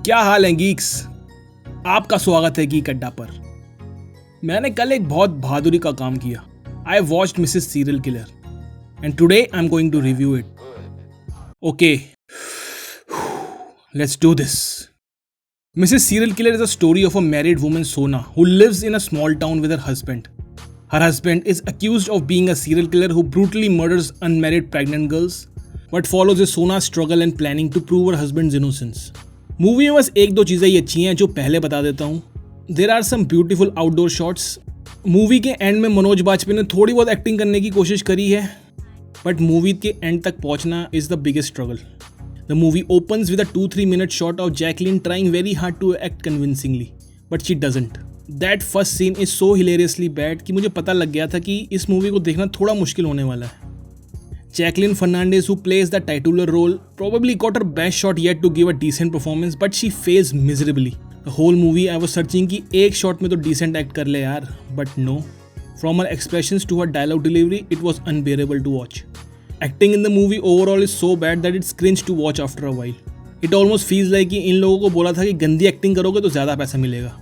क्या हाल है गीक्स। आपका स्वागत है गीक अड्डा पर। मैंने कल एक बहुत बहादुरी का काम किया। I watched Mrs Serial Killer and today I am going to review it. Okay, let's do this. Mrs. Serial Killer is a story of a married woman, Sona, who lives in a small town with her husband. Her husband is accused of being a serial killer who brutally murders unmarried pregnant girls, but follows Sona's struggle and planning to prove her husband's innocence. Movie में बस एक दो चीज़ें ही अच्छी हैं जो पहले बता देता हूँ. There are some beautiful outdoor shots. Movie के एंड में मनोज बाजपेयी ने थोड़ी बहुत एक्टिंग करने की कोशिश करी है, बट मूवी के एंड तक पहुँचना is the biggest struggle. The movie opens with a 2-3 minute shot of Jacqueline trying very hard to act convincingly, but she doesn't. That first scene is so hilariously bad कि मुझे पता लग गया था कि इस मूवी को देखना थोड़ा मुश्किल होने वाला है. Jacqueline Fernandez, who plays the titular role, probably got her best shot yet to give a decent performance, but she fails miserably. The whole movie I was searching कि एक shot में तो decent act कर ले यार, but no. From her expressions to her dialogue delivery, it was unbearable to watch. Acting in the movie overall is so bad that it's cringe to watch after a while. It almost feels like कि इन लोगों को बोला था कि गंदी acting करोगे तो ज़्यादा पैसा मिलेगा.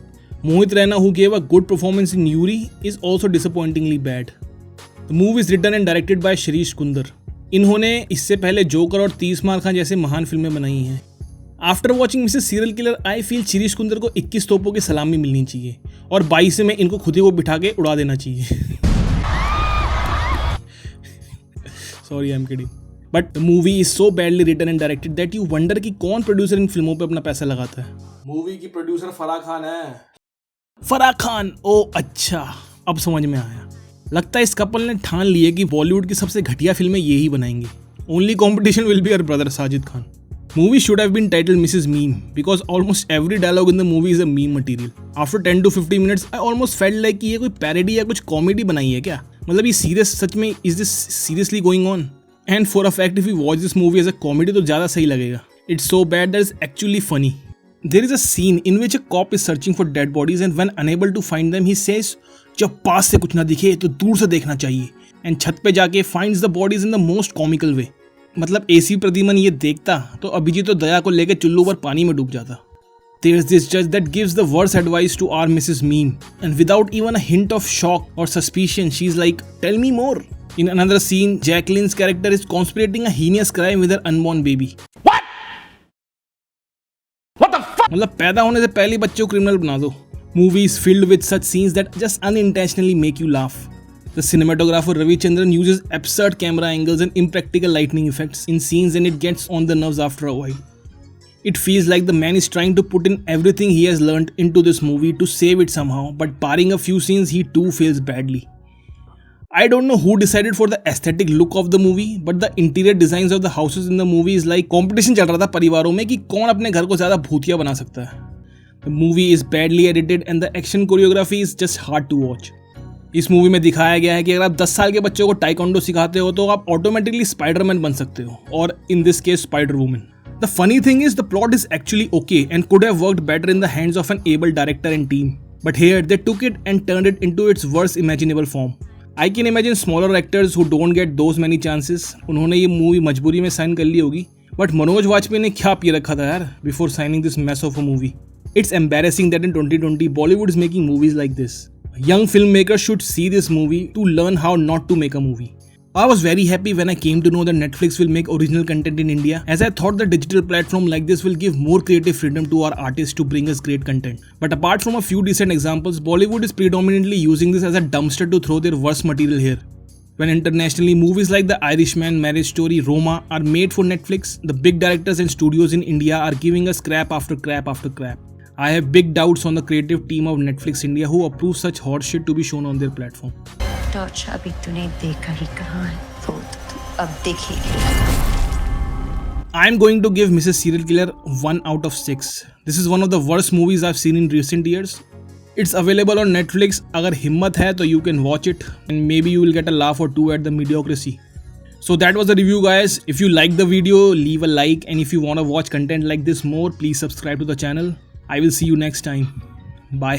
Mohit Raina, who gave a good performance in Yuri, is also disappointingly bad. The movie is written and directed by Shirish Kundar. इन्होंने इससे पहले जोकर और 30 मार खां जैसे महान फिल्में बनाई हैं. After watching Mrs Serial Killer I feel Shirish Kunder को 21 तोपों की सलामी मिलनी चाहिए और 22 में इनको खुद ही को बिठा के उड़ा देना चाहिए. Sorry, I'm kidding. But the movie is so badly written and directed that you wonder कि कौन प्रोड्यूसर इन फिल्मों पे अपना पैसा लगाता है. मूवी की प्रोड्यूसर फराह खान है. फराह खान, ओ अच्छा, अब समझ में आया. लगता है इस कपल ने ठान लिया कि बॉलीवुड की सबसे घटिया फिल्में ये ही बनाएंगे. Only competition will be her brother Sajid Khan. Movie should have been titled Mrs. Meme because almost every dialogue in the movie is a meme material. After 10 to 15 minutes, I almost felt like कि ये कोई parody या कुछ comedy बनाई है क्या. मतलब ये सीरियस सच में is this seriously going on. And for a fact if you watch this movie as a comedy तो ज़्यादा सही लगेगा. It's so bad that is actually funny. There is a scene in which a cop is searching for dead bodies and when unable to find them he says जब पास से कुछ ना दिखे तो दूर से देखना चाहिए. एंड छत पे जाके finds the bodies in the most comical way. मतलब एसी प्रद्युमन ये देखता तो अभिजीत तो दया को लेकर चुल्लू पर पानी में डूब जाता. There's this judge that gives the worst advice to our Mrs. Meme, and without even a hint of shock or suspicion, she's like, "Tell me more." In another scene, Jacqueline's character is conspirating a heinous crime with her unborn baby. What? What the fuck? मतलब पैदा होने से पहले बच्चे को criminal बना दो. Movie is filled with such scenes that just unintentionally make you laugh. The cinematographer Ravi Chandran uses absurd camera angles and impractical lighting effects in scenes, and it gets on the nerves after a while. It feels like the man is trying to put in everything he has learned into this movie to save it somehow, but barring a few scenes, he too fails badly. I don't know who decided for the aesthetic look of the movie, but the interior designs of the houses in the movie is like competition चल रहा था परिवारों में कि कौन अपने घर को ज़्यादा भूतिया बना सकता है. The movie is badly edited and the action choreography is just hard to watch. इस मूवी में दिखाया गया है कि अगर आप 10 साल के बच्चों को टाइकोंडो सिखाते हो तो आप ऑटोमेटिकली स्पाइडरमैन बन सकते हो, और in this case spider woman. The funny thing is the plot is actually okay and could have worked better in the hands of an able director and team. But here they took it and turned it into its worst imaginable form. I can imagine smaller actors who don't get those many chances. उन्होंने ये movie मजबूरी में sign कर ली होगी. But Manoj Vajpayee ने क्या P रखा था यार before signing this mess of a movie. It's embarrassing that in 2020 Bollywood is making movies like this. Young filmmakers should see this movie to learn how not to make a movie. I was very happy when I came to know that Netflix will make original content in India, as I thought the digital platform like this will give more creative freedom to our artists to bring us great content. But apart from a few decent examples, Bollywood is predominantly using this as a dumpster to throw their worst material here. When internationally movies like The Irishman, Marriage Story, Roma are made for Netflix, the big directors and studios in India are giving us crap after crap after crap. I have big doubts on the creative team of Netflix India who approve such horseshit to be shown on their platform. Torch अभी तूने देखा ही कहाँ है, वो तो तू अब देखेगी. I am going to give Mrs. Serial Killer 1 out of 6. This is one of the worst movies I've seen in recent years. It's available on Netflix. अगर हिम्मत है तो you can watch it and maybe you will get a laugh or two at the mediocrity. So that was the review, guys. If you liked the video, leave a like, and if you want to watch content like this more, please subscribe to the channel. I will see you next time. Bye.